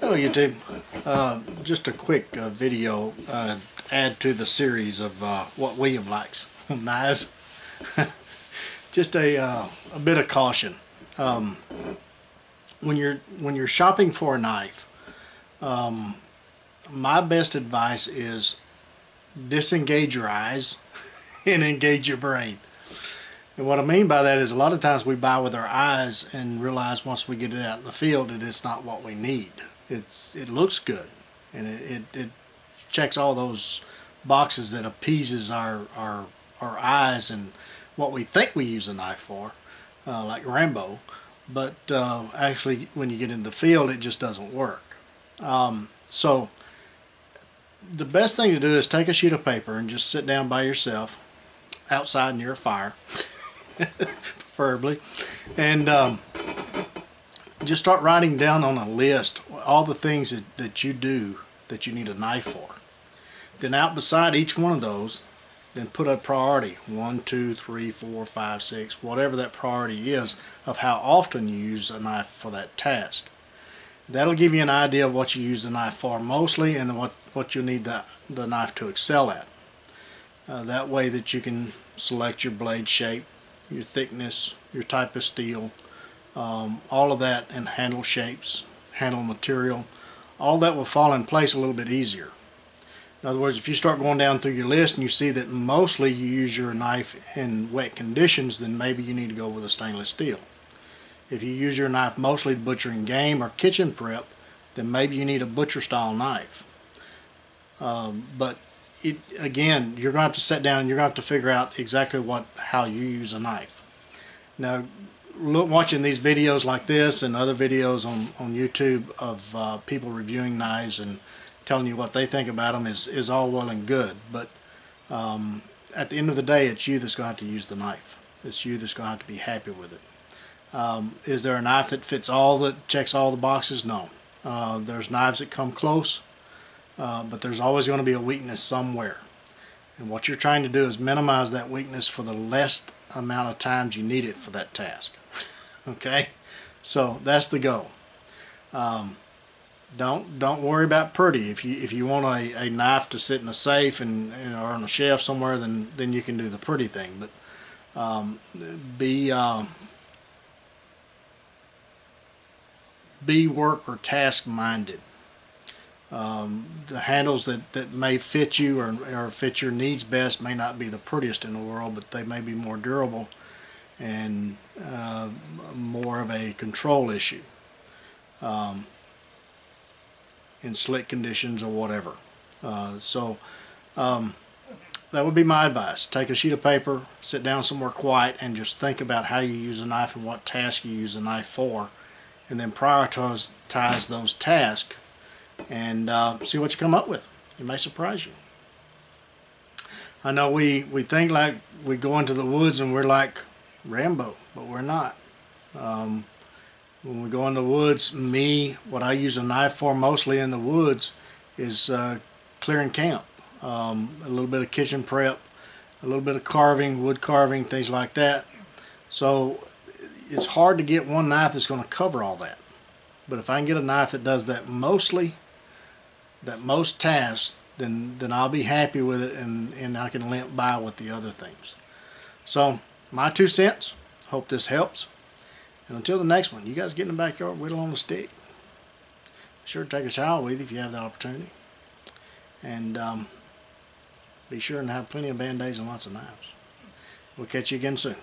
Hello YouTube. Just a quick video add to the series of what William likes. Knives. Just a bit of caution. When you're shopping for a knife, my best advice is disengage your eyes and engage your brain. And what I mean by that is a lot of times we buy with our eyes and realize once we get it out in the field that it's not what we need. It looks good and it checks all those boxes that appeases our eyes and what we think we use a knife for, like Rambo. But actually when you get in the field it just doesn't work. So the best thing to do is take a sheet of paper and just sit down by yourself outside near a fire preferably, and just start writing down on a list all the things that you do that you need a knife for. Then out beside each one of those, then put a priority, 1, 2, 3, 4, 5, 6, whatever that priority is of how often you use a knife for that task. That'll give you an idea of what you use the knife for mostly and what you need the knife to excel at. That way that you can select your blade shape, your thickness, your type of steel, all of that, and handle shapes, handle material. All that will fall in place a little bit easier. In other words, if you start going down through your list and you see that mostly you use your knife in wet conditions, then maybe you need to go with a stainless steel. If you use your knife mostly butchering game or kitchen prep, then maybe you need a butcher style knife. But again, you're going to have to sit down and you're going to have to figure out exactly how you use a knife. Now, watching these videos like this and other videos on YouTube of people reviewing knives and telling you what they think about them is all well and good, but at the end of the day it's you that's going to have to use the knife. It's you that's going to have to be happy with it. Is there a knife that fits that checks all the boxes? No. There's knives that come close, but there's always going to be a weakness somewhere, and what you're trying to do is minimize that weakness for the less amount of times you need it for that task. Okay, so that's the goal. Don't worry about pretty. If you want a knife to sit in a safe or on a shelf somewhere, then you can do the pretty thing. But be work or task minded. The handles that may fit you or fit your needs best may not be the prettiest in the world, but they may be more durable and more of a control issue in slick conditions or whatever. That would be my advice. Take a sheet of paper, sit down somewhere quiet, and just think about how you use a knife and what task you use a knife for, and then prioritize those tasks and see what you come up with. It may surprise you. I know we think like we go into the woods and we're like Rambo, but we're not. When we go in the woods, what I use a knife for mostly in the woods is clearing camp. A little bit of kitchen prep, a little bit of carving, wood carving, things like that. So it's hard to get one knife that's going to cover all that. But if I can get a knife that does that most tasks, then I'll be happy with it, and I can limp by with the other things. So my 2 cents. Hope this helps. And until the next one, you guys get in the backyard, whittle on a stick. Be sure to take a shower with you if you have the opportunity. And be sure and have plenty of Band-Aids and lots of knives. We'll catch you again soon.